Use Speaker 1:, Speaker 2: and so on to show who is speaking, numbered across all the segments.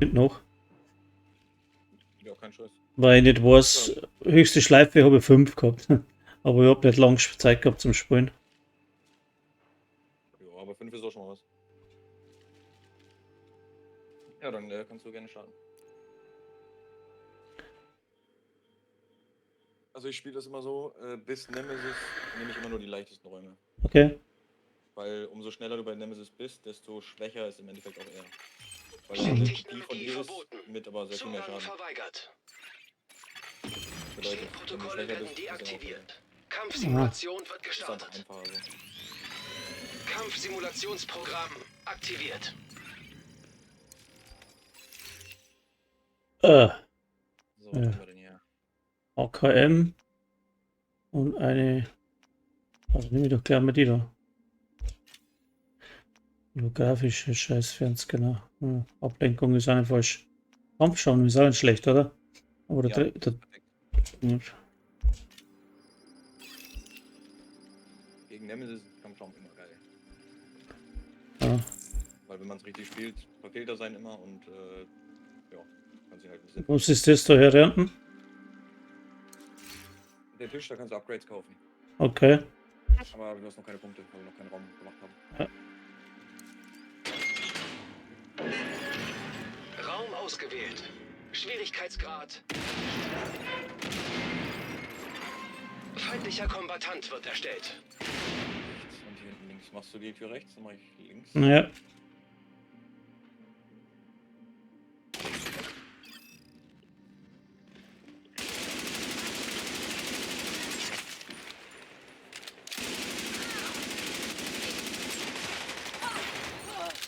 Speaker 1: hinten hoch.
Speaker 2: Ja, kein Scheiß.
Speaker 1: Weil ich nicht weiß, höchste Schleife habe ich 5 gehabt. Aber ich habe nicht lange Zeit gehabt zum Spielen.
Speaker 2: Ja, aber 5 ist auch schon mal was. Ja, dann kannst du gerne starten. Also ich spiele das immer so, bis Nemesis nehme ich immer nur die leichtesten Räume.
Speaker 1: Okay.
Speaker 2: Weil umso schneller du bei Nemesis bist, desto schwächer ist im Endeffekt auch er. Weil er eine Kopie von dir ist, mit aber sehr viel mehr Schaden. Bedeutet, wenn du schwächer bist, ist er auch
Speaker 3: deaktiviert. Kampfsimulation wird
Speaker 2: ist einfach
Speaker 3: gestartet.
Speaker 2: einfacher. Also.
Speaker 3: Kampfsimulationsprogramm aktiviert.
Speaker 2: So, was haben wir denn hier?
Speaker 1: AKM und eine. Also nehme ich doch gleich mal die da. Grafische Scheiß-Fernscanner. Ablenkung ist auch nicht falsch. Kampfschauen ist auch nicht schlecht, oder? Aber
Speaker 2: Ja, gegen Nemesis ist Kampfschaum immer geil.
Speaker 1: Ja.
Speaker 2: Weil wenn man es richtig spielt, verfehlt er seinen immer und ja, kann sich halt ein bisschen.
Speaker 1: Was ist das da herernten?
Speaker 2: Der Tisch, da kannst du Upgrades kaufen.
Speaker 1: Okay.
Speaker 2: Aber du hast noch keine Punkte, weil wir noch keinen Raum gemacht haben.
Speaker 1: Ja.
Speaker 3: Raum ausgewählt. Schwierigkeitsgrad. Feindlicher Kombatant wird erstellt.
Speaker 2: Und hier hinten links. Machst du die Tür rechts, dann mach ich links.
Speaker 1: Naja.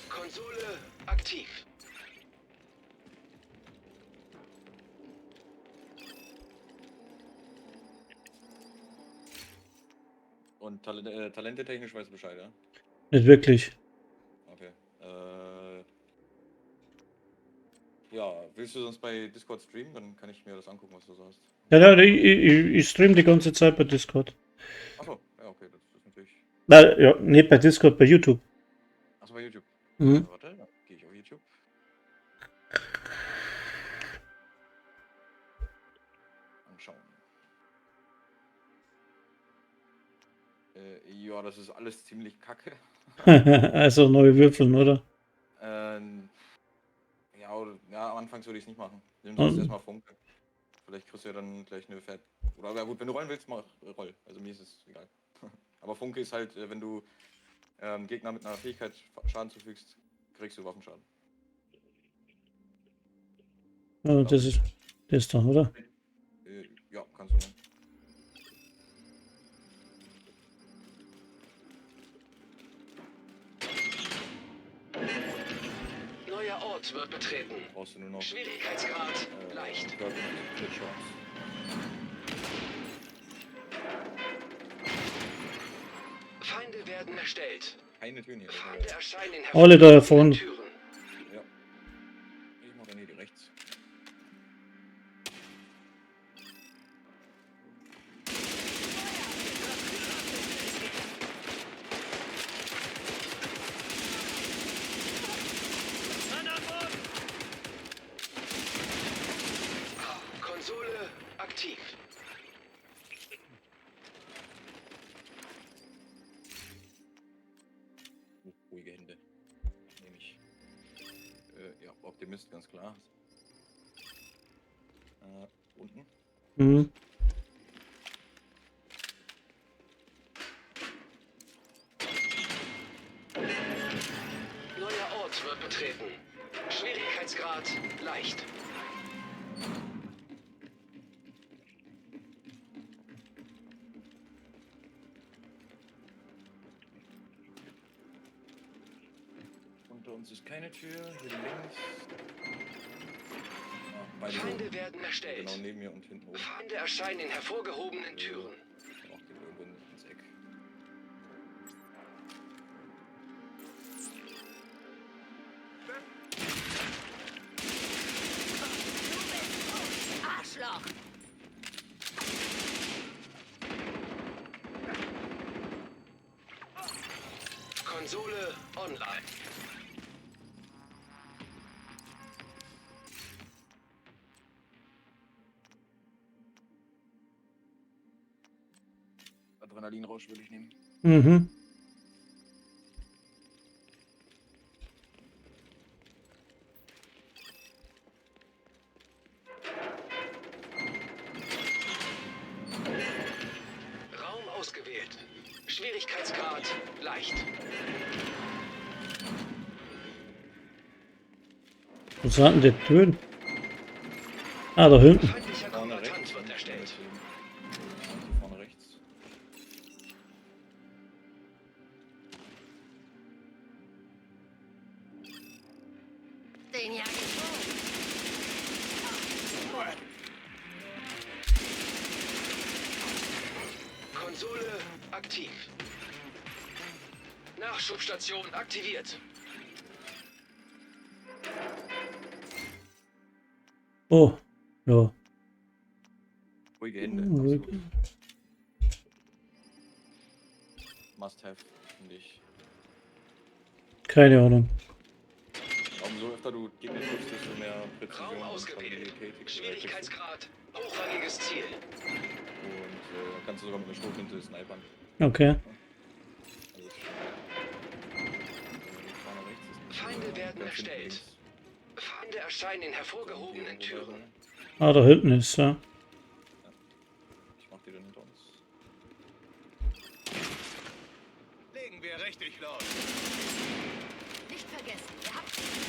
Speaker 3: Konsole aktiv.
Speaker 2: Und Talente technisch weißt du Bescheid, ja?
Speaker 1: Nicht wirklich.
Speaker 2: Okay. Ja, willst du sonst bei Discord streamen? Dann kann ich mir das angucken, was du so hast.
Speaker 1: Ja, ich stream die ganze Zeit bei Discord.
Speaker 2: Achso, ja, okay, das ist natürlich.
Speaker 1: Nein, ja, nicht bei Discord, bei YouTube.
Speaker 2: Achso, bei YouTube.
Speaker 1: Mhm.
Speaker 2: Warte, dann gehe ich auf YouTube. Anschauen. Ja, das ist alles ziemlich kacke.
Speaker 1: Also neue Würfeln, oder?
Speaker 2: Ja, am Anfang würde ich es nicht machen. Nimm sonst erstmal Funke. Vielleicht kriegst du ja dann gleich eine Fett. Oder ja gut, wenn du rollen willst, mach roll. Also mir ist es egal. Aber Funke ist halt, wenn du Gegner mit einer Fähigkeit Schaden zufügst, kriegst du Waffenschaden.
Speaker 1: Ja, das ist das dann, oder?
Speaker 2: Ja, kannst du nehmen.
Speaker 3: Neuer Ort wird betreten.
Speaker 2: Brauchst du nur noch
Speaker 3: Schwierigkeitsgrad leicht. Feinde werden erstellt.
Speaker 2: Keine Türen hier.
Speaker 3: Feinde erscheinen in
Speaker 1: Alle da vorne.
Speaker 3: Türen.
Speaker 2: Ja. Ich mach dann hier die rechts.
Speaker 3: Konsole aktiv.
Speaker 2: Ruhige Hände. Nehme ich. Ja, Optimist, ganz klar. Unten.
Speaker 1: Mhm.
Speaker 3: Neuer Ort wird betreten. Schwierigkeitsgrad leicht.
Speaker 2: Unter uns ist keine Tür. Hier links. Beide
Speaker 3: Feinde werden erstellt.
Speaker 2: genau neben mir und hinten oben.
Speaker 3: Feinde erscheinen in hervorgehobenen Türen.
Speaker 2: Ich mach den irgendwo ins Eck.
Speaker 4: Arschloch!
Speaker 3: Konsole online.
Speaker 2: Adrenalinrausch würde ich nehmen.
Speaker 1: Mhm.
Speaker 3: Raum ausgewählt. Schwierigkeitsgrad leicht.
Speaker 1: Was hatten die Türen? Ah, da hinten.
Speaker 3: Feindlicher
Speaker 2: Vorne
Speaker 3: Kombatant
Speaker 2: rechts.
Speaker 3: wird erstellt.
Speaker 2: Vorne rechts.
Speaker 4: Den jag ifrån.
Speaker 3: Konsole aktiv. Nachschubstation aktiviert.
Speaker 1: Oh, ja.
Speaker 2: Ruhige Hände.
Speaker 1: Ruhig.
Speaker 2: Absolut. Must have, finde ich.
Speaker 1: Keine Ahnung.
Speaker 2: Umso öfter du Gegner triffst, desto mehr Präzision
Speaker 3: Raum
Speaker 2: und
Speaker 3: ausgewählt.
Speaker 2: Stabilität.
Speaker 3: Schwierigkeitsgrad hochrangiges Ziel.
Speaker 2: Und kannst du sogar mit einer Schrotflinte snipern.
Speaker 1: Okay.
Speaker 2: Also ist schon vorne rechts ist
Speaker 3: Feinde werden
Speaker 2: ganz hinten
Speaker 3: erstellt.
Speaker 2: links.
Speaker 3: Feinde erscheinen in hervorgehobenen Türen.
Speaker 1: Ah, da hinten ist ja.
Speaker 2: Ich mach die dann hinter uns.
Speaker 5: Legen wir richtig los.
Speaker 4: Nicht vergessen, ihr habt
Speaker 2: Boss komplett.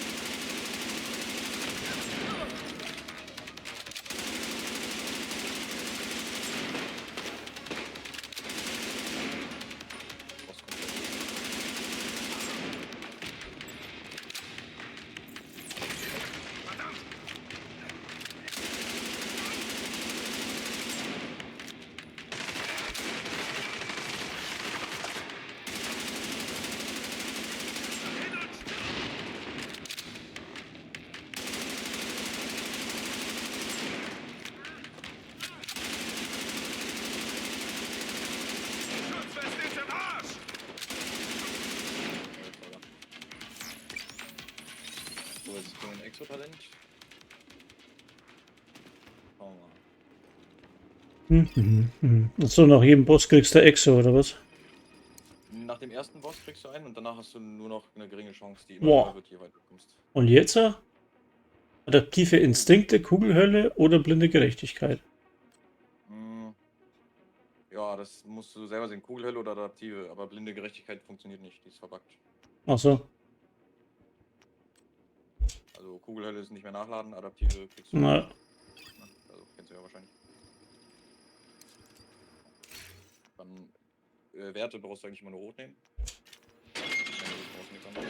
Speaker 5: Schutzweste ist im Arsch!
Speaker 2: So, jetzt ist ein Exotalent. Schauen wir mal.
Speaker 1: Achso, nach jedem Boss kriegst du Exo, oder was?
Speaker 2: Nach dem ersten Boss kriegst du einen und danach hast du nur noch eine geringe Chance, die immer
Speaker 1: Boah.
Speaker 2: höher wird, je weiter du kommst.
Speaker 1: Und jetzt? Adaptive Instinkte, Kugelhölle oder blinde Gerechtigkeit?
Speaker 2: Mm, Ja, das musst du selber sehen. Kugelhölle oder Adaptive, aber blinde Gerechtigkeit funktioniert nicht, die ist verbuggt.
Speaker 1: Achso.
Speaker 2: Also Kugelhölle ist nicht mehr nachladen, Adaptive kriegst du.
Speaker 1: Na,
Speaker 2: Also kennst du ja wahrscheinlich. Dann Werte brauchst du eigentlich immer nur rot nehmen. Du brauchst nichts anderes.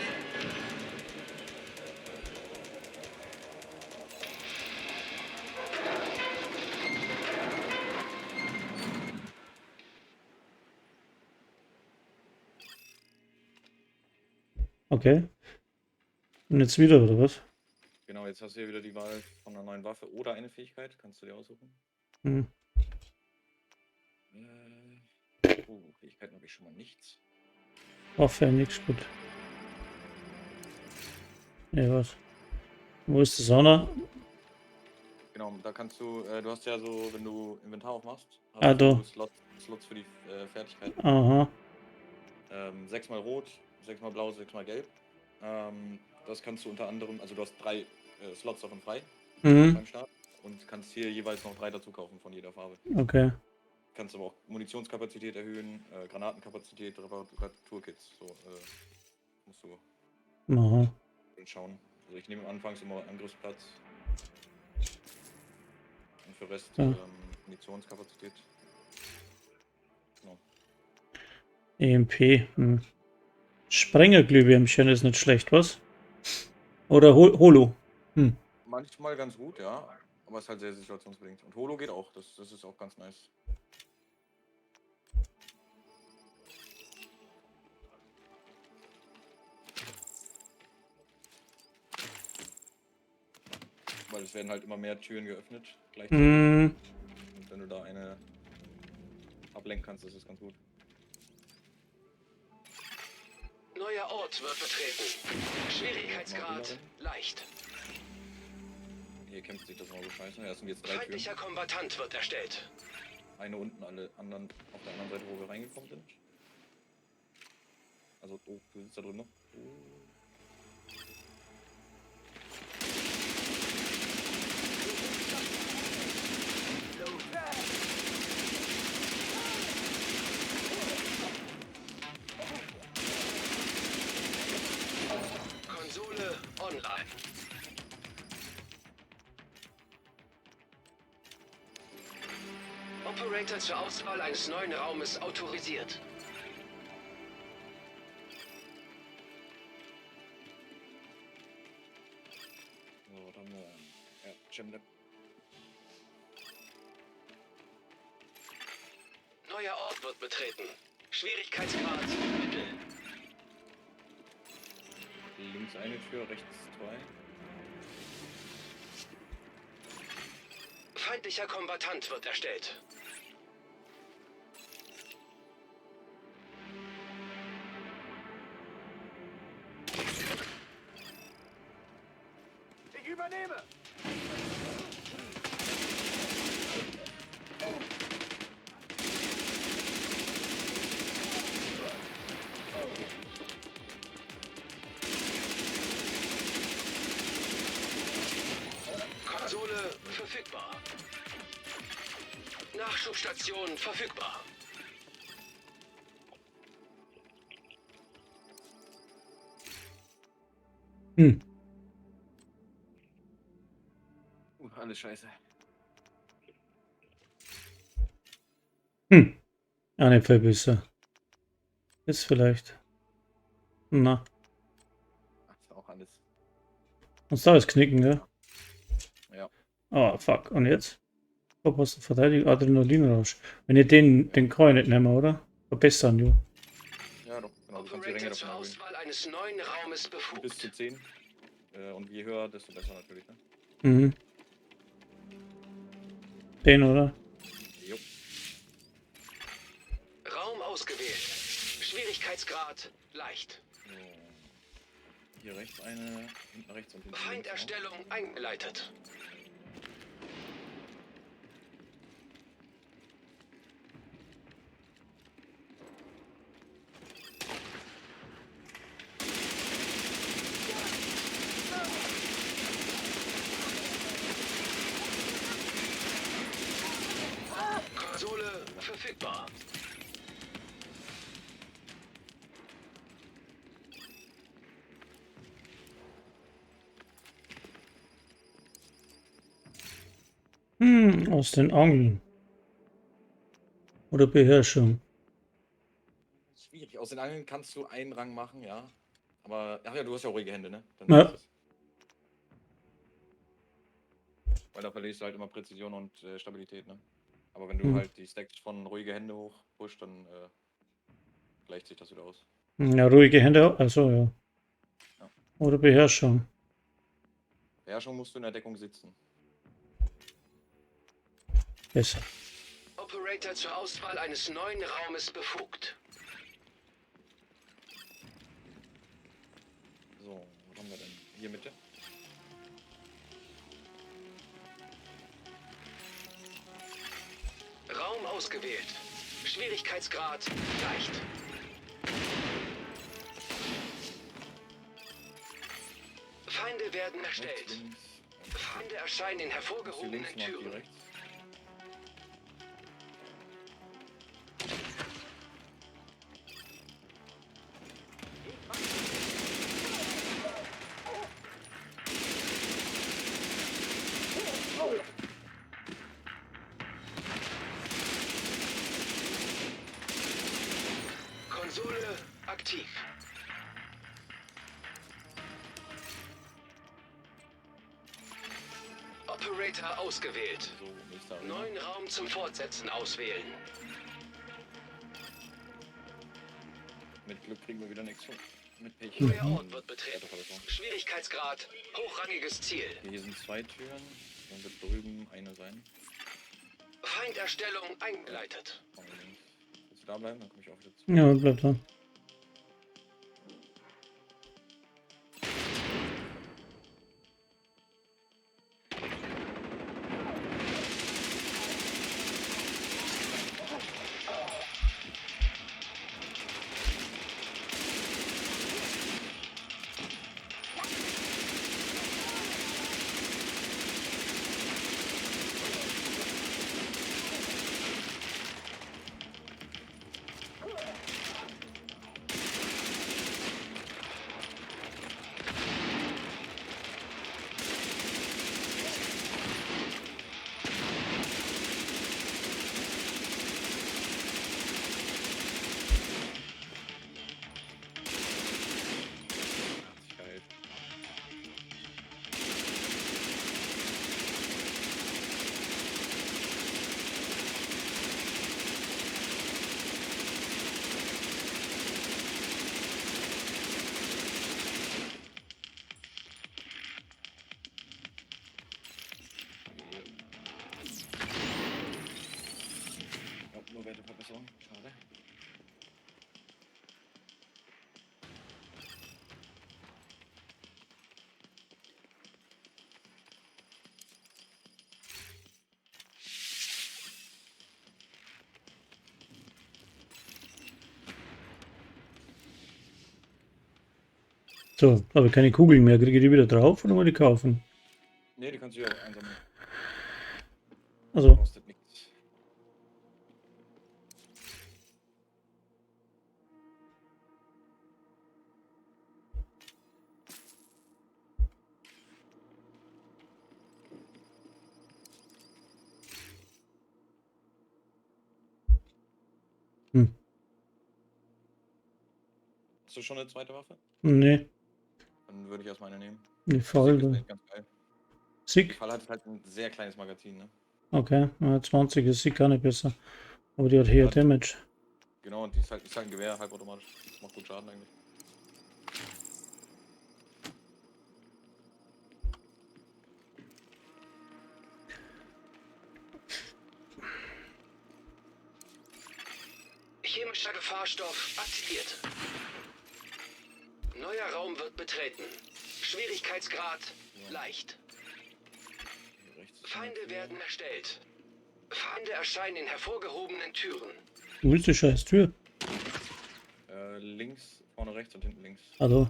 Speaker 1: okay. Und jetzt wieder, oder was?
Speaker 2: Genau, jetzt hast du hier wieder die Wahl von einer neuen Waffe oder eine Fähigkeit, kannst du dir aussuchen.
Speaker 1: Hm.
Speaker 2: Fähigkeiten habe ich schon mal nichts.
Speaker 1: Waffe, nix gut. Ja, was? Wo ist die Sonne?
Speaker 2: Genau, da kannst du, du hast ja so, wenn du Inventar aufmachst, hast
Speaker 1: Ah,
Speaker 2: du
Speaker 1: da.
Speaker 2: Slots für die Fertigkeiten.
Speaker 1: Aha.
Speaker 2: 6 mal rot, 6 mal blau, 6 mal gelb. Das kannst du unter anderem, also du hast 3 Slots davon frei
Speaker 1: Mhm.
Speaker 2: beim Start und kannst hier jeweils noch 3 dazu kaufen von jeder Farbe.
Speaker 1: Okay.
Speaker 2: Kannst aber auch Munitionskapazität erhöhen, Granatenkapazität, Reparaturkits. So musst du
Speaker 1: Aha.
Speaker 2: schauen. Also ich nehme anfangs immer Angriffsplatz. Und für Rest
Speaker 1: Ja.
Speaker 2: Munitionskapazität. Genau.
Speaker 1: EMP. Hm. Sprengerglühwürmchen ist nicht schlecht, was? Oder Holo. Hm.
Speaker 2: Manchmal ganz gut, ja. Aber es ist halt sehr situationsbedingt. Und Holo geht auch, das ist auch ganz nice. Weil es werden halt immer mehr Türen geöffnet gleichzeitig.
Speaker 1: Hm.
Speaker 2: Und wenn du da eine ablenken kannst, ist es ganz gut.
Speaker 3: Neuer Ort wird betreten. Schwierigkeitsgrad leicht.
Speaker 2: Hier kämpft sich das mal so scheiße. Ja, es sind jetzt 3 Türen.
Speaker 3: Feindlicher Kombatant wird erstellt.
Speaker 2: eine unten, alle anderen auf der anderen Seite, wo wir reingekommen sind. Also, oh, du sitzt da drin noch. Oh.
Speaker 3: Konsole online. Operator zur Auswahl eines neuen Raumes autorisiert.
Speaker 2: So, was haben wir? Ja, Gemlab.
Speaker 3: Neuer Ort wird betreten. Schwierigkeitsgrad Mittel.
Speaker 2: Links eine Tür, rechts zwei.
Speaker 3: Feindlicher Kombatant wird erstellt.
Speaker 5: Ich übernehme!
Speaker 3: Konsole verfügbar. Nachschubstation verfügbar.
Speaker 1: Hm.
Speaker 2: Alles scheiße.
Speaker 1: Hm. Eine Verbisse. Ist vielleicht. Na.
Speaker 2: Ach, ist auch alles.
Speaker 1: Muss da alles knicken, ja?
Speaker 2: Ja.
Speaker 1: Oh, fuck. Und jetzt? Verpasste Verteidigung, Adrenalinrausch. Wenn ihr den Coin nicht nehmen, oder? Verbessern, jo.
Speaker 2: Ja, doch, genau. Du kannst die Ränge
Speaker 3: Operator
Speaker 2: davon
Speaker 3: zur
Speaker 2: erhöhen.
Speaker 3: Auswahl eines neuen Raumes
Speaker 2: Bis
Speaker 3: befugt.
Speaker 2: zu 10. Und je höher, desto besser natürlich, ne?
Speaker 1: Mhm. Den, oder?
Speaker 2: Jo.
Speaker 3: Raum ausgewählt. Schwierigkeitsgrad leicht.
Speaker 2: So. Hier rechts eine, hinten rechts und hinten links auch.
Speaker 3: Feinderstellung eingeleitet. Konsole verfügbar.
Speaker 1: Aus den Angeln. Oder Beherrschung.
Speaker 2: Schwierig. Aus den Angeln kannst du einen Rang machen, ja. Aber, ach ja, du hast ja auch ruhige Hände, ne? Dann
Speaker 1: Ja.
Speaker 2: ist es. Weil da verlierst du halt immer Präzision und Stabilität, ne? Aber wenn du halt die Stacks von ruhige Hände hoch pusht, dann gleicht sich das wieder aus.
Speaker 1: Ja, ruhige Hände. Also ja.
Speaker 2: Ja.
Speaker 1: Oder Beherrschung.
Speaker 2: Beherrschung musst du in der Deckung sitzen.
Speaker 1: Besser.
Speaker 3: Operator zur Auswahl eines neuen Raumes befugt.
Speaker 2: So, was haben wir denn? Hier Mitte.
Speaker 3: Raum ausgewählt. Schwierigkeitsgrad leicht. Feinde werden
Speaker 2: Rechts,
Speaker 3: erstellt.
Speaker 2: links.
Speaker 3: Feinde erscheinen in
Speaker 2: Hier
Speaker 3: hervorgehobenen
Speaker 2: links noch, hier
Speaker 3: Türen.
Speaker 2: rechts.
Speaker 3: Konsole aktiv. Operator ausgewählt.
Speaker 2: So, nächster Arena.
Speaker 3: Neuen Raum zum Fortsetzen auswählen.
Speaker 2: Mit Glück kriegen wir wieder nichts hin. Mit Pech.
Speaker 3: Neuer Ort wird betreten.
Speaker 2: Weiterverbesserung.
Speaker 3: Schwierigkeitsgrad hochrangiges Ziel.
Speaker 2: Hier sind 2 Türen. Dann wird drüben eine sein.
Speaker 3: Feinderstellung eingeleitet.
Speaker 2: Vorne links. Willst du da bleiben? Dann komme ich auch wieder zu.
Speaker 1: Ja, bleibt da.
Speaker 2: Werteverbesserung. Schade.
Speaker 1: So, aber keine Kugeln mehr. Kriege ich die wieder drauf oder muss ich die kaufen?
Speaker 2: Ne, die kannst du ja einsammeln.
Speaker 1: Also,
Speaker 2: Kostet nichts.
Speaker 1: hm.
Speaker 2: Hast du schon eine zweite Waffe?
Speaker 1: Nee,
Speaker 2: Dann würde ich erstmal eine nehmen.
Speaker 1: die
Speaker 2: Die
Speaker 1: Fall.
Speaker 2: Sig ist eigentlich ganz geil. Die
Speaker 1: Sig?
Speaker 2: Fall hat halt ein sehr kleines Magazin, ne?
Speaker 1: Okay, 20 ist Sig gar nicht besser. Aber die hat
Speaker 2: Ja,
Speaker 1: hier Damage.
Speaker 2: genau, und die ist halt ein Gewehr, halbautomatisch. Das macht gut Schaden eigentlich.
Speaker 3: Chemischer Gefahrstoff aktiviert. Neuer Raum wird betreten. Schwierigkeitsgrad leicht.
Speaker 2: Hier rechts ist
Speaker 3: Feinde
Speaker 2: eine
Speaker 3: werden erstellt. Feinde erscheinen in hervorgehobenen Türen.
Speaker 1: Du willst die scheiß Tür?
Speaker 2: Tür. Links, vorne rechts und hinten links.
Speaker 1: Also,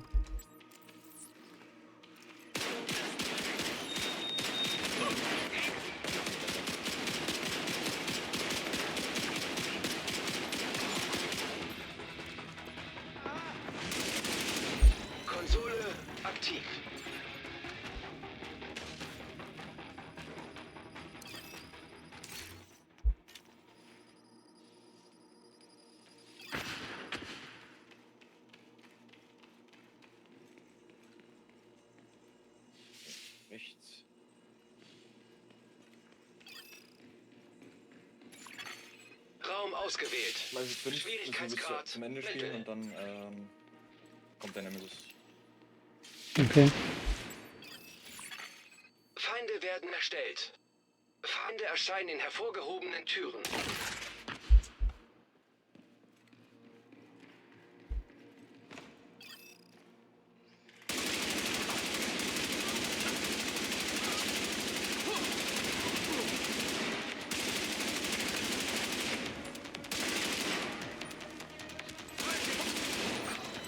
Speaker 3: Konsole aktiv.
Speaker 2: Rechts.
Speaker 3: Raum ausgewählt.
Speaker 2: Mal 5 müssen wir bis
Speaker 3: Schwierigkeitsgrad
Speaker 2: zum Ende
Speaker 3: mittel.
Speaker 2: spielen und dann kommt der Nemesis.
Speaker 1: okay.
Speaker 3: Feinde werden erstellt. Feinde erscheinen in hervorgehobenen Türen.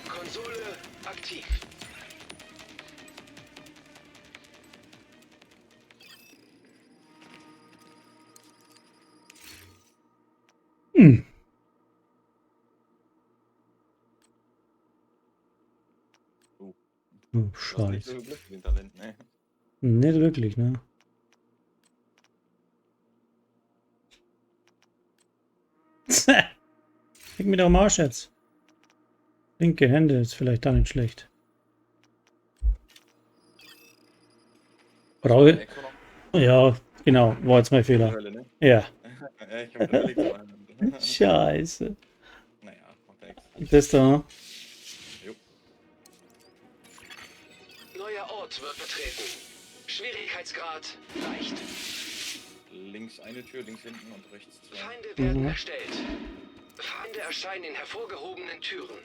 Speaker 3: Konsole aktiv.
Speaker 1: Hm.
Speaker 2: Oh.
Speaker 1: Oh,
Speaker 2: Du hast nicht so
Speaker 1: Scheiße.
Speaker 2: viel Glück mit den Talenten, ne?
Speaker 1: Nicht wirklich, ne? Leg mir doch am Arsch jetzt. Linke Hände ist vielleicht da nicht schlecht. Brauche
Speaker 2: Exo noch
Speaker 1: Ja, genau. War jetzt mein
Speaker 2: in der
Speaker 1: Fehler.
Speaker 2: Hölle, ne?
Speaker 1: Ja.
Speaker 2: Ja, ich hab überlegt zu machen.
Speaker 1: Scheiße.
Speaker 2: Naja, macht ja nichts.
Speaker 1: Das da.
Speaker 2: Jo.
Speaker 3: Neuer Ort wird betreten. Schwierigkeitsgrad leicht.
Speaker 2: Links eine Tür, links hinten und rechts 2.
Speaker 3: Feinde werden erstellt. Feinde erscheinen in hervorgehobenen Türen.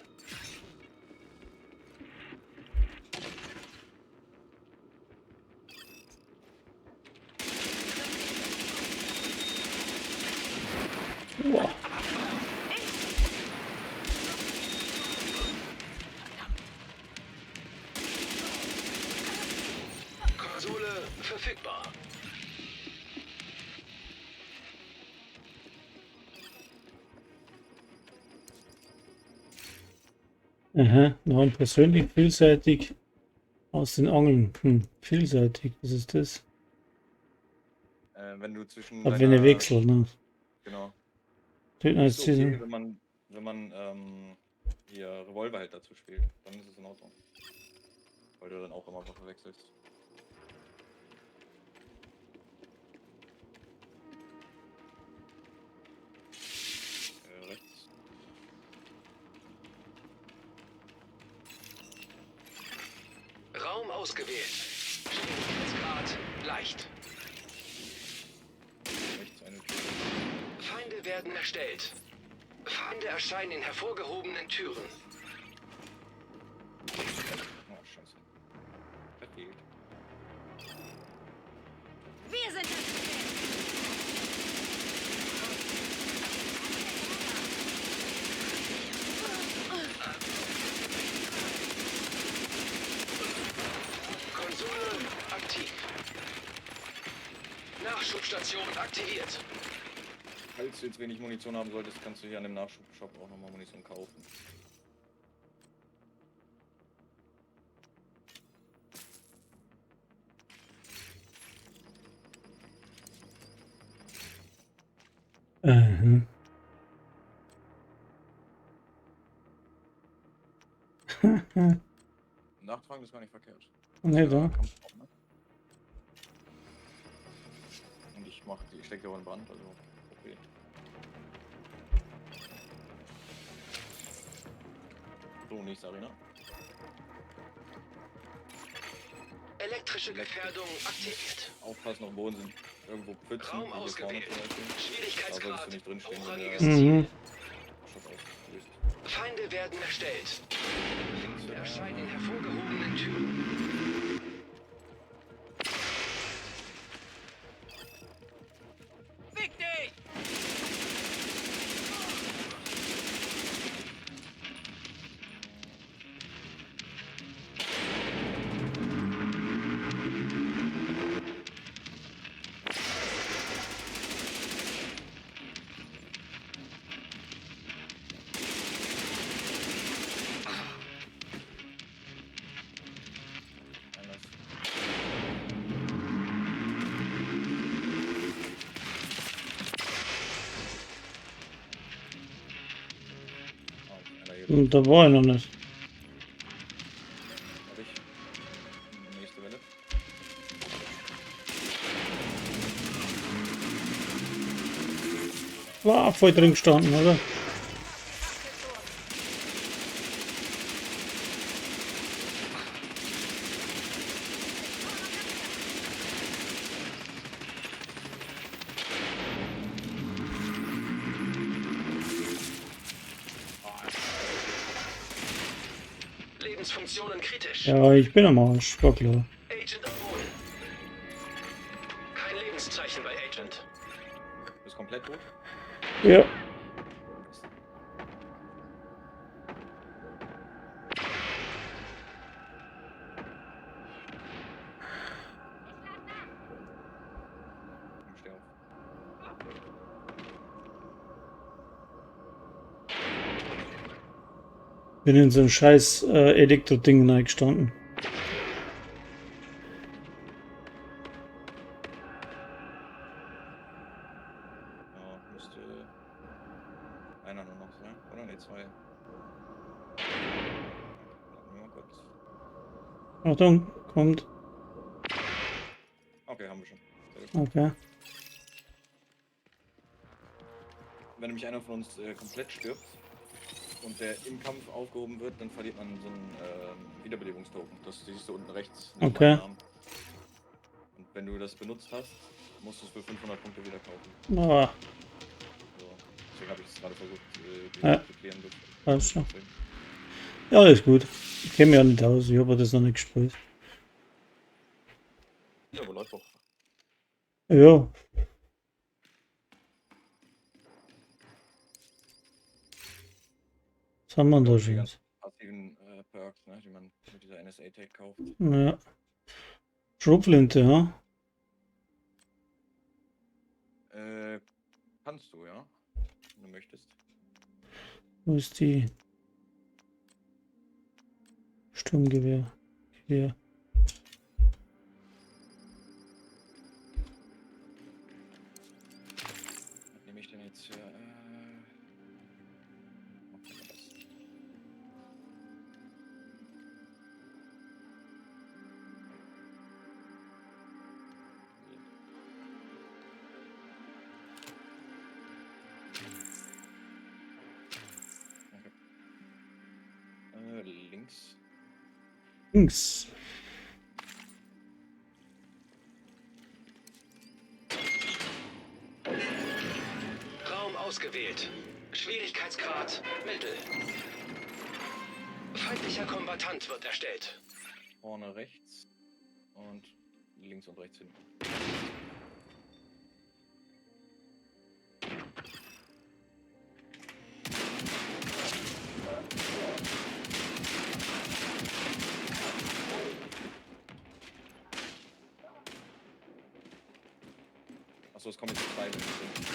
Speaker 1: Boah.
Speaker 3: Konsole verfügbar.
Speaker 1: Aha, noch persönlich vielseitig aus den Angeln. Vielseitig, was ist das?
Speaker 2: Wenn du zwischen
Speaker 1: Aber wenn ihr wechselt, ne?
Speaker 2: Genau.
Speaker 1: Töten
Speaker 2: Ist
Speaker 1: als
Speaker 2: okay,
Speaker 1: Ziel.
Speaker 2: wenn man hier Revolver halt dazu spielt, dann ist es in Ordnung. Weil du dann auch immer Waffe wechselst. Rechts.
Speaker 3: Raum ausgewählt. Schwierigkeitsgrad leicht.
Speaker 2: Rechts eine Tür.
Speaker 3: Feinde werden erstellt. Feinde erscheinen in hervorgehobenen Türen.
Speaker 2: Oh, scheiße. Verfehlt.
Speaker 4: Wir sind das Ziel.
Speaker 3: Konsole aktiv. Nachschubstation aktiviert.
Speaker 2: Falls du jetzt wenig Munition haben solltest, kannst du hier an dem Nachschubshop auch nochmal Munition kaufen.
Speaker 1: Mhm.
Speaker 2: Nachtragen ist gar nicht verkehrt.
Speaker 1: Nee,
Speaker 2: Ja,
Speaker 1: da.
Speaker 2: Kampfraum, ne? Und ich stecke aber in Brand, also okay. So, nächste Arena.
Speaker 3: Elektrische Gefährdung aktiviert.
Speaker 2: Aufpassen, auf dem Boden sind irgendwo Pfützen,
Speaker 3: Raum
Speaker 2: wie hier vorne
Speaker 3: ausgewählt.
Speaker 2: zum Beispiel. Da solltest
Speaker 3: Schwierigkeitsgrad
Speaker 2: du nicht drinstehen, wenn
Speaker 3: hochrangiges
Speaker 2: der
Speaker 3: Ziel.
Speaker 1: Mhm.
Speaker 2: Shop auflöst.
Speaker 3: Feinde werden erstellt. Feinde erscheinen in hervorgehobenen Türen.
Speaker 5: Fick dich!
Speaker 2: Einlass. Oh, einer hier.
Speaker 1: Und da war ich noch nicht.
Speaker 2: Hab ich. Nächste Welle.
Speaker 1: War voll drin gestanden, oder?
Speaker 3: Lebensfunktionen kritisch.
Speaker 1: Ja, ich bin am Arsch, war klar.
Speaker 3: Agent am Boden. Kein Lebenszeichen bei Agent.
Speaker 2: Bist komplett tot?
Speaker 1: Ja.
Speaker 2: Steh auf.
Speaker 1: Bin in so ein scheiß Elektro-Ding reingestanden.
Speaker 2: Ja, müsste einer nur noch sein. Oder? Ne, zwei. Warten wir mal kurz.
Speaker 1: Achtung, kommt.
Speaker 2: Okay, haben wir schon. Sehr gut.
Speaker 1: Okay.
Speaker 2: Wenn nämlich einer von uns komplett stirbt und der im Kampf aufgehoben wird, dann verliert man so einen Wiederbelebungstoken. Das siehst du unten rechts. neben
Speaker 1: Okay.
Speaker 2: meinem Namen. Und wenn du das benutzt hast, musst du es für 500 Punkte wieder kaufen.
Speaker 1: Ah,
Speaker 2: So. Deswegen habe ich es gerade versucht,
Speaker 1: Ja.
Speaker 2: zu klären.
Speaker 1: alles klar. Ja, alles gut. Ich kenne mich auch nicht aus, ich habe das noch nicht gespielt.
Speaker 2: Ja, aber läuft doch.
Speaker 1: Ja. Was haben wir denn da
Speaker 2: Die
Speaker 1: schon?
Speaker 2: ganzen passiven Perks, ne, die man mit dieser NSA-Tag kauft.
Speaker 1: Ja. Schrotflinte, ja?
Speaker 2: Kannst du, ja? Wenn du möchtest.
Speaker 1: Wo ist die? Sturmgewehr. Hier.
Speaker 2: Was nehme ich denn jetzt hier? Okay, das. Okay. Links.
Speaker 1: Links.
Speaker 3: Raum ausgewählt. Schwierigkeitsgrad Mittel. Feindlicher Kombattant wird erstellt.
Speaker 2: Vorne rechts und links und rechts hinten. Achso, es kommen jetzt zwei. Wenn
Speaker 4: Dich kriege ich.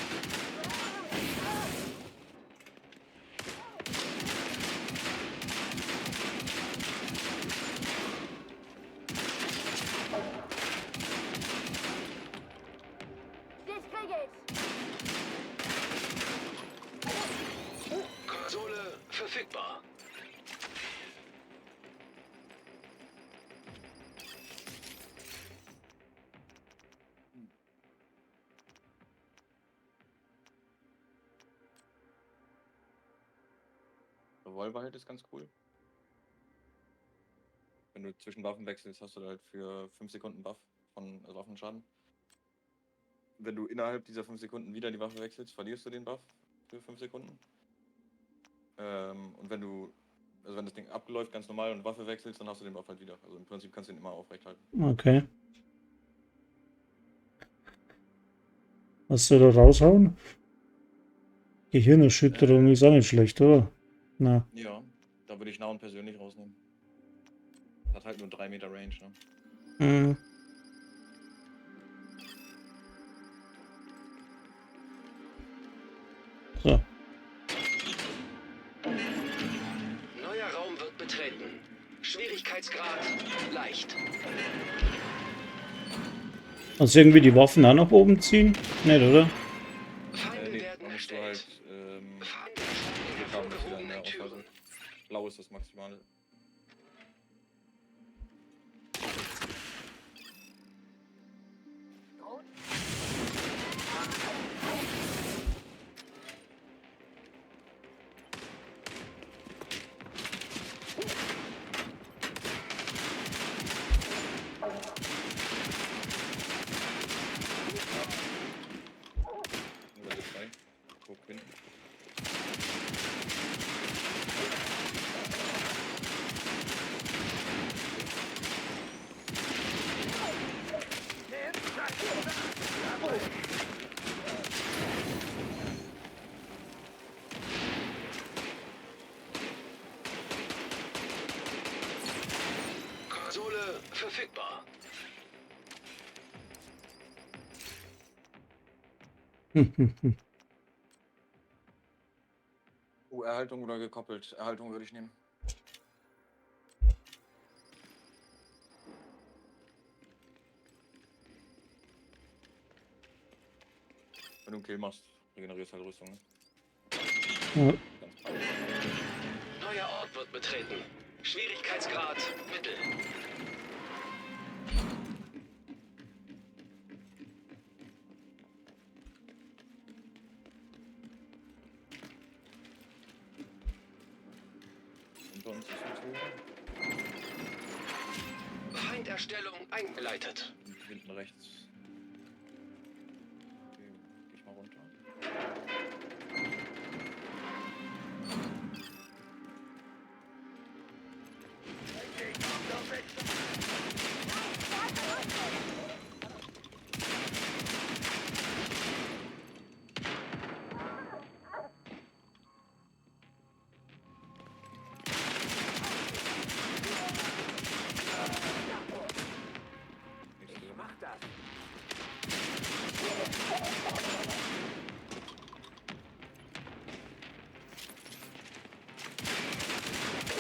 Speaker 3: Konsole verfügbar.
Speaker 2: Revolver halt ist ganz cool. Wenn du zwischen Waffen wechselst, hast du halt für 5 Sekunden Buff von Waffenschaden. Wenn du innerhalb dieser 5 Sekunden wieder die Waffe wechselst, verlierst du den Buff für 5 Sekunden. Und wenn das Ding abläuft, ganz normal und Waffe wechselst, dann hast du den Buff halt wieder. Also im Prinzip kannst du ihn immer aufrechthalten.
Speaker 1: Okay. Was soll da raushauen? Gehirnerschütterung ist auch nicht schlecht, oder? Na.
Speaker 2: Ja, da würde ich Nauen persönlich rausnehmen. Hat halt nur 3 Meter Range, ne?
Speaker 1: Mhm. So.
Speaker 3: Neuer Raum wird betreten. Schwierigkeitsgrad leicht.
Speaker 1: Also irgendwie die Waffen auch nach oben ziehen? Nicht, oder?
Speaker 3: Feinde
Speaker 2: Nee,
Speaker 3: werden
Speaker 2: da musst du
Speaker 3: erstellt.
Speaker 2: halt
Speaker 3: Feinde erscheinen in
Speaker 2: Glück haben, dass wieder
Speaker 3: hervorgehobenen
Speaker 2: mehr
Speaker 3: Türen.
Speaker 2: Ausweise. Blau ist das Maximale. Level 2. Guck hinten.
Speaker 3: Konsole verfügbar.
Speaker 2: Erhaltung oder gekoppelt? Erhaltung würde ich nehmen. Wenn du einen Kill machst, regenerierst halt Rüstung. Ne?
Speaker 1: Ja.
Speaker 2: Ganz klar.
Speaker 3: Neuer Ort wird betreten. Schwierigkeitsgrad Mittel.
Speaker 2: Unter uns ist ein Tool.
Speaker 3: Feinderstellung eingeleitet.
Speaker 2: Und hinten rechts. Okay, geh ich mal runter.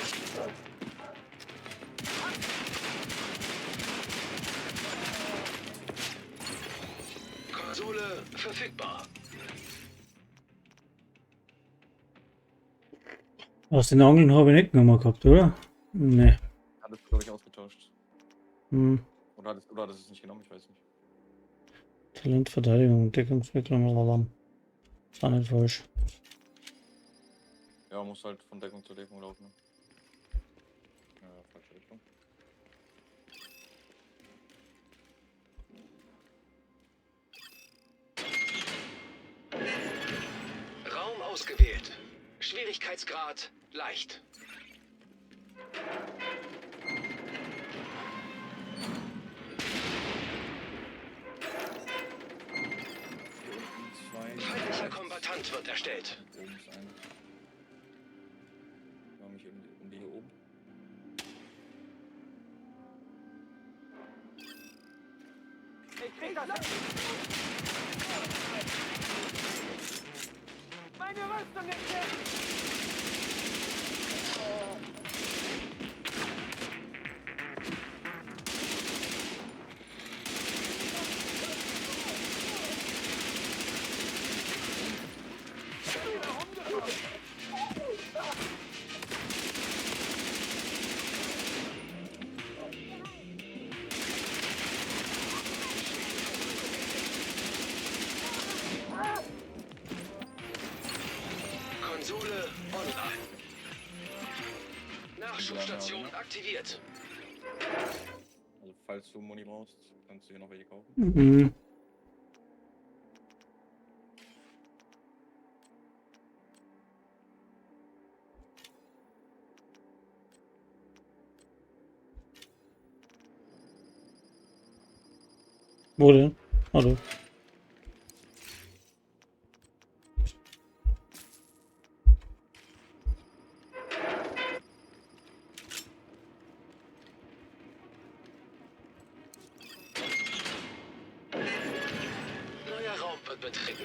Speaker 2: Nächste Runde.
Speaker 3: Konsole verfügbar.
Speaker 1: Aus den Angeln habe ich nicht genommen gehabt, oder? Ne.
Speaker 2: Hattest du, glaube ich, ausgetauscht.
Speaker 1: Hm.
Speaker 2: Oder hattest du es nicht genommen? Ich weiß nicht.
Speaker 1: Talent, Verteidigung, Deckungsmittel, blablabla. Ist auch nicht falsch.
Speaker 2: Ja, musst halt von Deckung zu Deckung laufen. Ne? Ja, falsche Richtung.
Speaker 3: ausgewählt. Schwierigkeitsgrad leicht.
Speaker 2: Hier unten zwei.
Speaker 3: Feindlicher Kombattant wird erstellt.
Speaker 2: Oben ist einer. Ich mache mich um die hier oben.
Speaker 5: Ich krieg das! Meine Rüstung ist weg!
Speaker 3: Konsole online. Nachschubstation aktiviert.
Speaker 2: Also falls du Moni brauchst, kannst du hier noch welche kaufen.
Speaker 1: Mhm. Wo denn? Hallo.
Speaker 3: Neuer Raum wird betreten.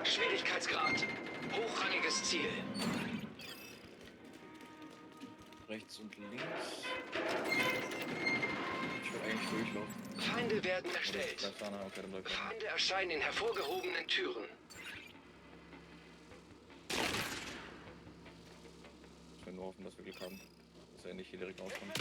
Speaker 3: Schwierigkeitsgrad. Hochrangiges Ziel.
Speaker 2: Rechts und links. Ich will eigentlich durchlaufen.
Speaker 3: Feinde werden erstellt.
Speaker 2: Bleib da, na, okay, dann bleib da.
Speaker 3: Feinde erscheinen in hervorgehobenen Türen.
Speaker 2: Ich will nur hoffen, dass wir Glück haben. Dass er nicht hier direkt rauskommt.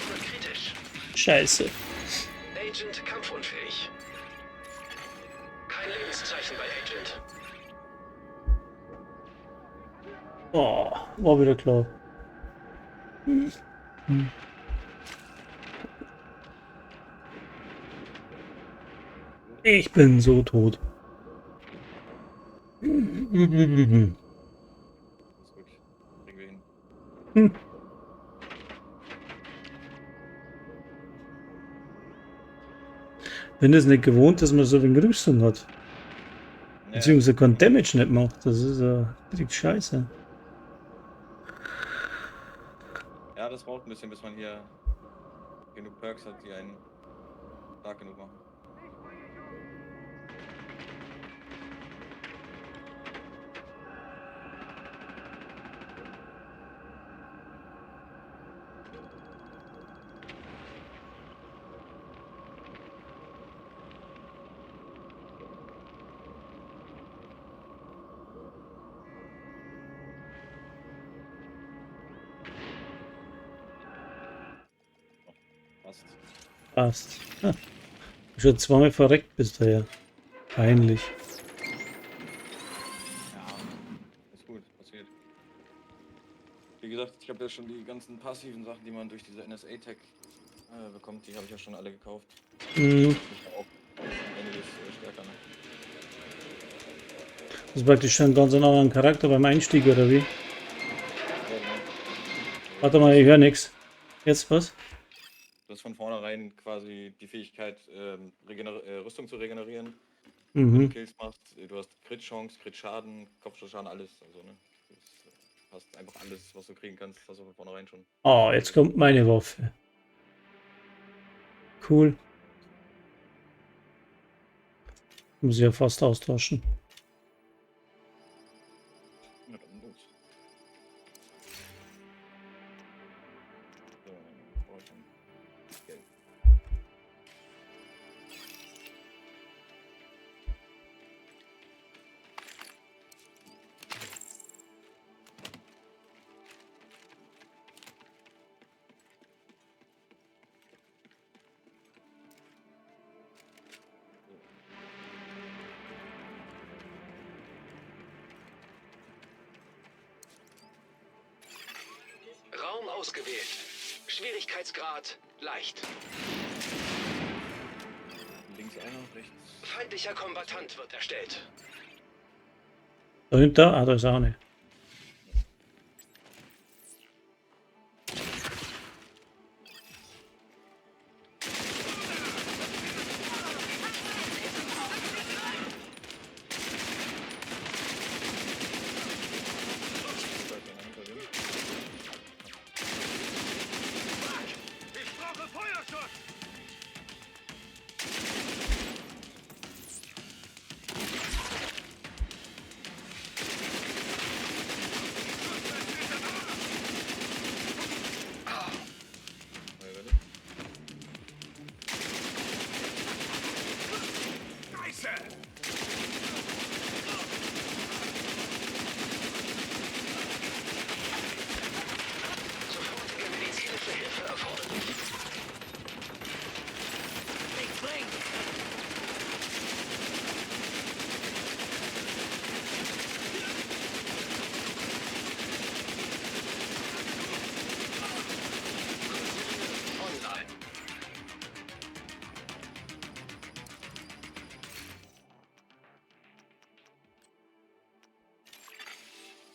Speaker 3: Wird kritisch.
Speaker 1: Scheiße.
Speaker 3: Agent kampfunfähig. Kein Lebenszeichen bei Agent.
Speaker 1: Oh, war wieder klar. Ich bin so tot.
Speaker 2: Ist gut. Kriegen wir hin.
Speaker 1: Bin es nicht gewohnt, dass man so wenig Rüstung hat.
Speaker 2: Ja,
Speaker 1: Beziehungsweise kein Damage nicht macht. Das ist richtig scheiße.
Speaker 2: ja, das braucht ein bisschen, bis man hier genug Perks hat, die einen stark genug machen. Passt.
Speaker 1: Passt. Ha. Schon zweimal verreckt bis daher. Peinlich.
Speaker 2: Ja, ist gut, passiert. Wie gesagt, ich habe ja schon die ganzen passiven Sachen, die man durch diese NSA-Tag bekommt, die habe ich ja schon alle gekauft.
Speaker 1: Mhm.
Speaker 2: Ich bin auch einiges stärker, ne?
Speaker 1: Das ist praktisch schon ganz einen anderen Charakter beim Einstieg, oder wie?
Speaker 2: Ja, genau.
Speaker 1: Warte mal, ich höre nichts. Jetzt was?
Speaker 2: Du hast von vornherein quasi die Fähigkeit, Rüstung zu regenerieren. Wenn du
Speaker 1: Mhm.
Speaker 2: Kills machst, du hast Crit-Chance, Crit-Schaden, Kopfschusschaden, alles. Also, ne? Das ist, hast einfach alles, was du kriegen kannst, hast du von vornherein schon.
Speaker 1: Oh, jetzt kommt meine Waffe. Cool. Muss ich ja fast austauschen.
Speaker 2: Na dann los. So, brauche ich dann Geld.
Speaker 3: Raum ausgewählt. Schwierigkeitsgrad leicht.
Speaker 2: Links einer, rechts.
Speaker 3: Feindlicher Kombattant wird erstellt.
Speaker 1: Dahinter? Ah, da ist auch eine.
Speaker 2: Da ist einer hinter dem.
Speaker 5: Ich brauche Feuerschutz!
Speaker 2: Neue Welle.
Speaker 3: Sofortige medizinische Hilfe erforderlich. Online.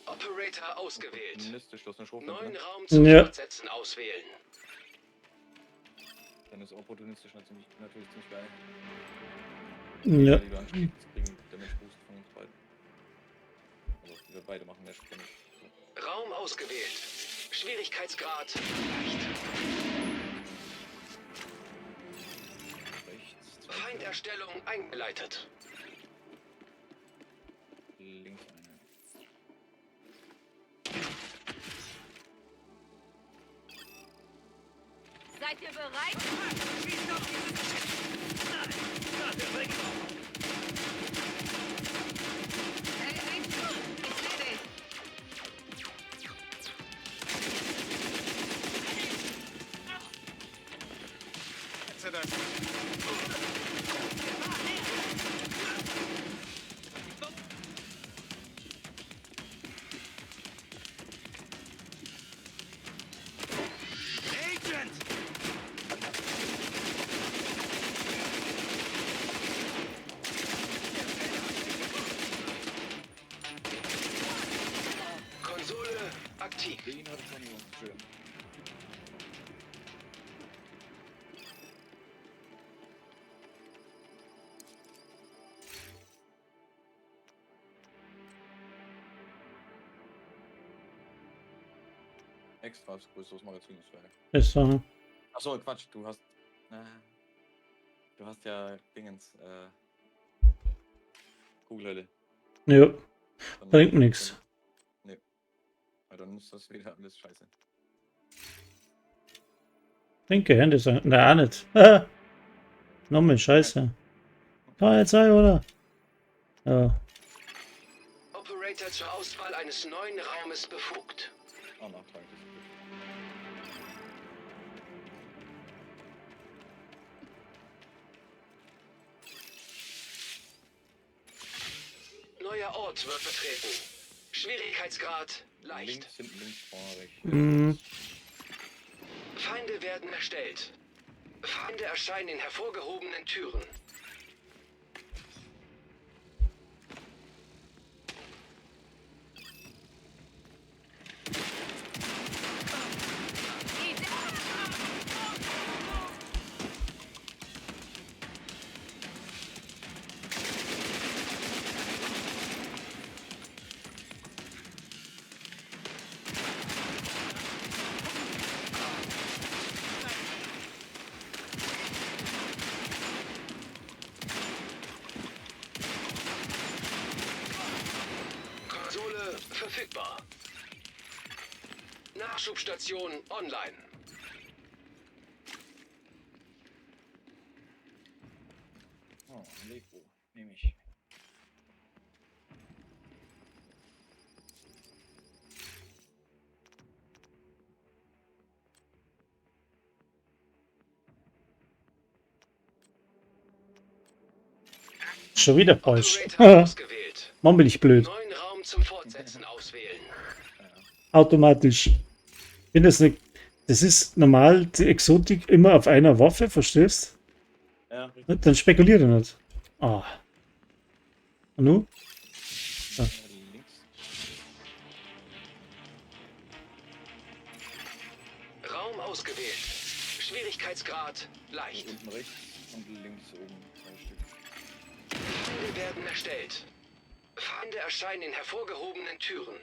Speaker 3: Operator ausgewählt.
Speaker 2: Opportunistisch, du hast eine Schrotflinte,
Speaker 3: Neuen
Speaker 2: ne?
Speaker 3: Raum zum
Speaker 1: Ja.
Speaker 3: Fortsetzen auswählen.
Speaker 2: Dann ist opportunistisch natürlich ziemlich geil.
Speaker 1: Ja.
Speaker 2: Die du anschlägst, kriegen Damage Boost von uns beiden. Also wir beide machen Damage.
Speaker 3: Raum ausgewählt. Schwierigkeitsgrad leicht.
Speaker 2: Rechts, zwei.
Speaker 3: Feinderstellung eingeleitet.
Speaker 2: Links einer.
Speaker 4: Seid ihr bereit? Hey, hey, ich seh dich.
Speaker 3: Konsole aktiv.
Speaker 2: Den hatte ich noch nie auf dem Schirm. Extras, größeres Magazin ist geil.
Speaker 1: Ist so.
Speaker 2: Achso, Quatsch, du hast. Du hast ja Dingens, Kugelhölle.
Speaker 1: Ja.
Speaker 2: Dann-
Speaker 1: Bringt nix.
Speaker 2: Nee. Weil dann ist das wieder alles scheiße.
Speaker 1: Linke Hände sagen. Na, auch nicht. Nochmal Scheiße. Polizei, oder? Ja.
Speaker 3: Operator zur Auswahl eines neuen Raumes befugt.
Speaker 2: Ah, Nachtrag, das ist gut.
Speaker 3: Neuer Ort wird betreten. Schwierigkeitsgrad leicht.
Speaker 2: Links, hinten, links, vorne, rechts.
Speaker 1: Mhm.
Speaker 3: Feinde werden erstellt. Feinde erscheinen in hervorgehobenen Türen. Nachschubstation online.
Speaker 2: Oh, Lego. Nehme ich.
Speaker 1: Schon wieder falsch.
Speaker 3: Operator ausgewählt.
Speaker 1: Mann, bin ich blöd.
Speaker 3: Neuen Raum zum Fortsetzen auswählen.
Speaker 1: Automatisch. Bin das nicht. Das ist normal, die Exotik immer auf einer Waffe, verstehst?
Speaker 2: Ja, richtig.
Speaker 1: Dann spekuliere nicht. Ah. Und nun?
Speaker 2: Links.
Speaker 3: Raum ausgewählt. Schwierigkeitsgrad leicht.
Speaker 2: Unten rechts und links oben 2 Stück.
Speaker 3: Feinde werden erstellt. Feinde erscheinen in hervorgehobenen Türen.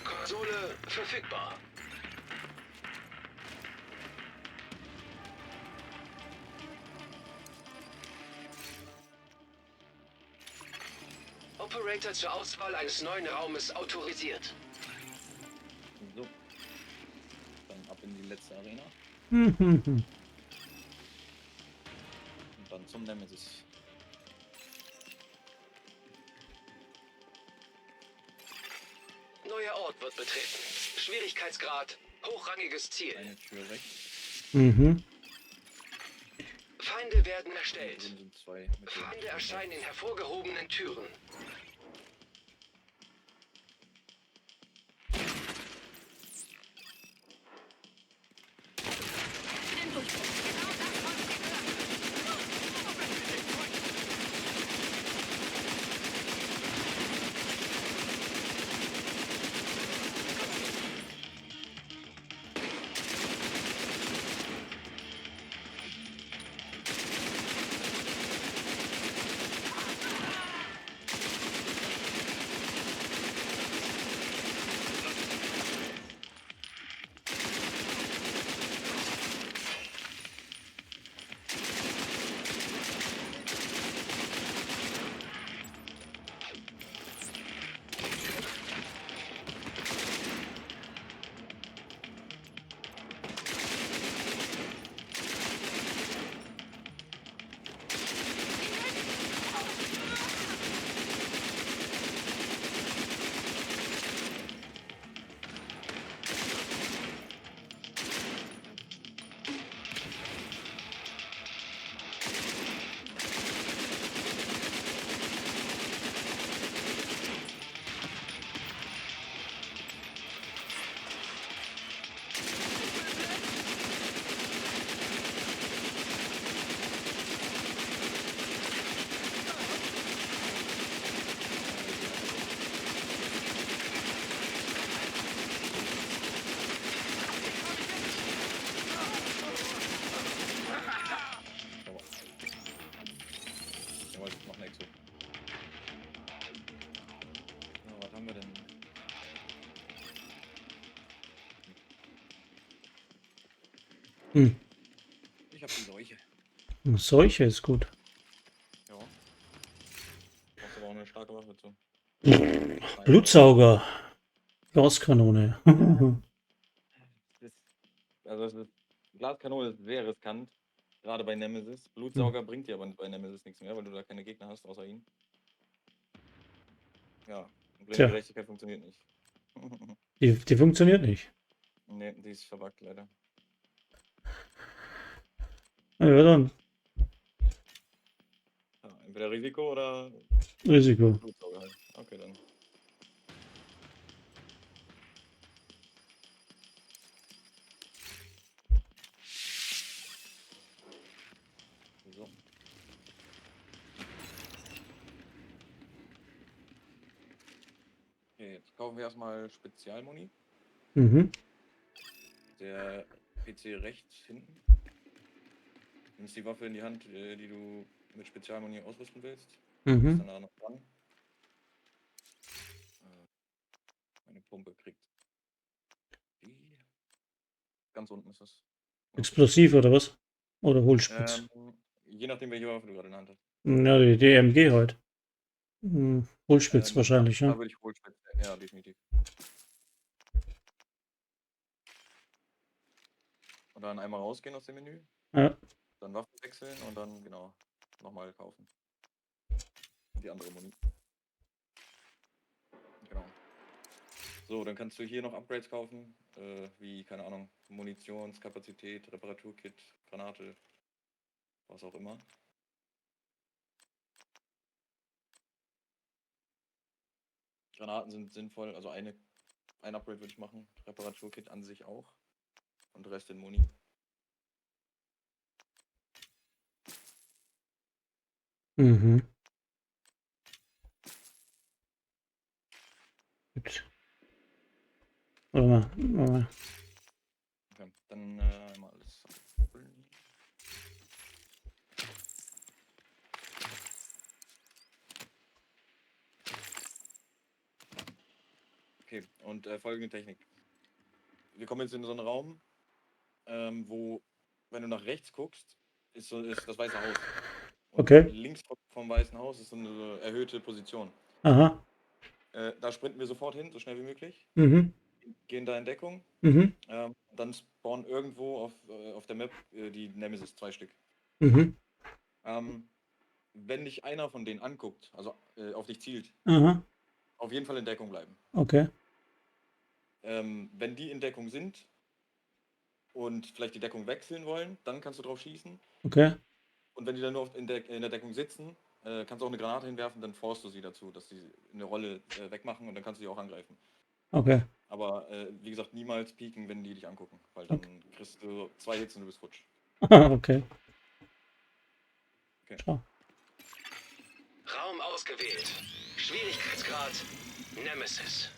Speaker 3: Konsole verfügbar. Operator zur Auswahl eines neuen Raumes autorisiert.
Speaker 2: So. Dann ab in die letzte Arena.
Speaker 1: Mhm.
Speaker 2: Und dann zum Nemesis.
Speaker 3: Neuer Ort wird betreten. Schwierigkeitsgrad hochrangiges Ziel.
Speaker 2: Eine Tür rechts.
Speaker 1: Mhm.
Speaker 3: Feinde werden erstellt.
Speaker 2: Drin sind 2.
Speaker 3: Feinde erscheinen in hervorgehobenen Türen.
Speaker 2: Jawohl, noch ein Exo. So, was haben wir denn?
Speaker 1: Hm.
Speaker 2: Ich habe die Seuche.
Speaker 1: Seuche ist gut.
Speaker 2: Ja. Brauchst aber auch eine starke Waffe zu.
Speaker 1: Blutsauger. Gaskanone.
Speaker 2: Das, also das ist, Glaskanone ist sehr riskant. Gerade bei Nemesis. Blutsauger bringt dir aber bei Nemesis nichts mehr, weil du da keine Gegner hast, außer ihn. Ja, und
Speaker 1: Tja.
Speaker 2: Gerechtigkeit funktioniert nicht.
Speaker 1: Die funktioniert nicht.
Speaker 2: Ne, die ist verbuggt leider.
Speaker 1: Ja, dann
Speaker 2: Ja, entweder Risiko oder
Speaker 1: Risiko.
Speaker 2: Blutsauger halt. Okay, dann. So. Okay, jetzt kaufen wir erstmal Spezialmuni.
Speaker 1: Mhm.
Speaker 2: Der PC rechts hinten. Nimmst die Waffe in die Hand, die du mit Spezialmuni ausrüsten willst. Ist
Speaker 1: Mhm.
Speaker 2: dann da noch dran. Meine Pumpe kriegt die. Ganz unten ist das.
Speaker 1: Explosiv oder was? Oder Hohlspitz?
Speaker 2: Je nachdem, welche Waffe du gerade in der Hand hast.
Speaker 1: Ja, die DMG heute. Hohlspitz wahrscheinlich,
Speaker 2: Da
Speaker 1: ja.
Speaker 2: würde ich Hohlspitze. Ja, definitiv. Und dann einmal rausgehen aus dem Menü.
Speaker 1: Ja.
Speaker 2: Dann Waffen wechseln und dann, genau, nochmal kaufen. Die andere Muni. Genau. So, dann kannst du hier noch Upgrades kaufen, wie, keine Ahnung, Munitionskapazität, Reparaturkit, Granate, was auch immer. Granaten sind sinnvoll, also ein Upgrade würde ich machen, Reparaturkit an sich auch und Rest in Muni.
Speaker 1: Mhm. Gut. Warte mal. Warte mal.
Speaker 2: Okay, dann mal alles abholen. Okay, und folgende Technik. Wir kommen jetzt in so einen Raum, wo, wenn du nach rechts guckst, ist das Weiße Haus. Und
Speaker 1: Okay.
Speaker 2: links vom Weißen Haus ist so eine erhöhte Position.
Speaker 1: Aha.
Speaker 2: Da sprinten wir sofort hin, so schnell wie möglich.
Speaker 1: Mhm.
Speaker 2: Gehen da in Deckung.
Speaker 1: Mhm.
Speaker 2: Dann spawnen irgendwo auf der Map die Nemesis, 2 Stück.
Speaker 1: Mhm.
Speaker 2: Wenn dich einer von denen anguckt, also auf dich zielt,
Speaker 1: Aha.
Speaker 2: auf jeden Fall in Deckung bleiben.
Speaker 1: Okay.
Speaker 2: Wenn die in Deckung sind und vielleicht die Deckung wechseln wollen, dann kannst du drauf schießen.
Speaker 1: Okay.
Speaker 2: Und wenn die dann nur in der Deckung sitzen, kannst du auch eine Granate hinwerfen, dann forst du sie dazu, dass sie eine Rolle wegmachen und dann kannst du sie auch angreifen.
Speaker 1: Okay.
Speaker 2: Aber wie gesagt, niemals pieken, wenn die dich angucken, weil dann kriegst du 2 Hits und du bist futsch.
Speaker 1: Okay.
Speaker 2: Okay.
Speaker 1: Ciao.
Speaker 3: Raum ausgewählt. Schwierigkeitsgrad Nemesis.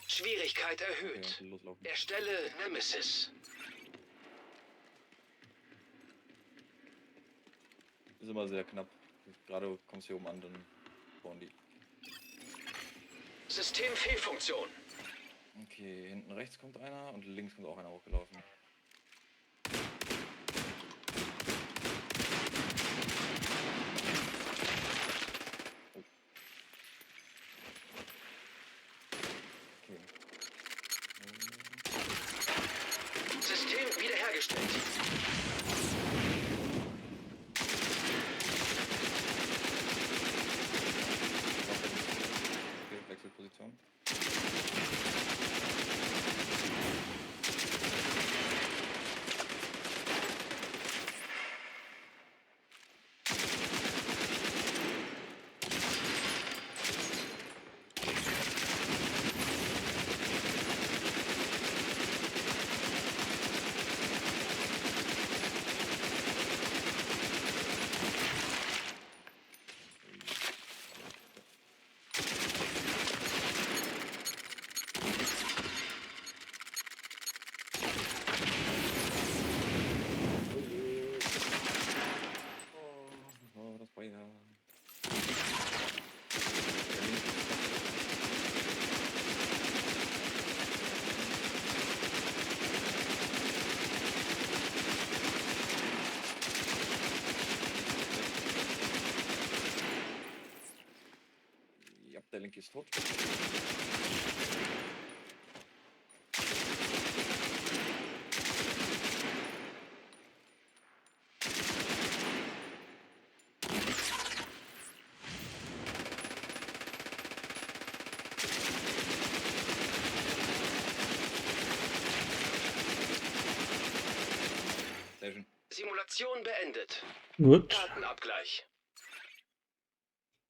Speaker 3: Schwierigkeit erhöht.
Speaker 2: Okay, loslaufen.
Speaker 3: Erstelle Nemesis.
Speaker 2: Ist immer sehr knapp. Gerade kommst du hier oben an, dann spawnen die.
Speaker 3: Systemfehlfunktion.
Speaker 2: Okay, hinten rechts kommt einer und links kommt auch einer hochgelaufen. Okay.
Speaker 3: System wiederhergestellt.
Speaker 2: Okay, Wechselposition. ist tot. Sehr schön.
Speaker 3: Simulation beendet.
Speaker 1: Gut.
Speaker 3: Datenabgleich.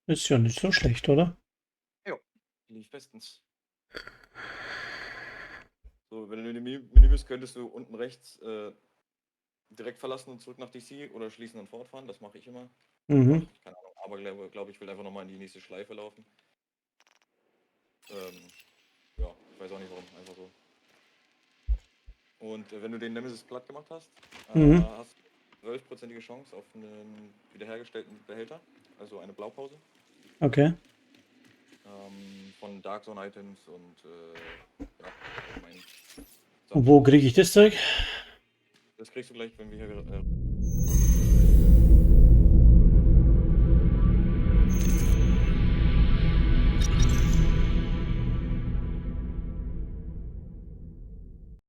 Speaker 1: Ist ja nicht so schlecht, oder?
Speaker 2: Lief bestens. So, wenn du in dem Menü bist, könntest du unten rechts direkt verlassen und zurück nach DC oder schließen und fortfahren. Das mache ich immer.
Speaker 1: Mhm.
Speaker 2: Keine Ahnung, aber glaube ich will einfach nochmal in die nächste Schleife laufen. Ja, ich weiß auch nicht warum, einfach so. Und wenn du den Nemesis platt gemacht hast,
Speaker 1: Mhm.
Speaker 2: hast du 12% Chance auf einen wiederhergestellten Behälter, also eine Blaupause.
Speaker 1: Okay.
Speaker 2: Von Dark Zone Items und ja, allgemein.
Speaker 1: Und wo kriege ich das Zeug?
Speaker 2: Das kriegst du gleich, wenn wir hier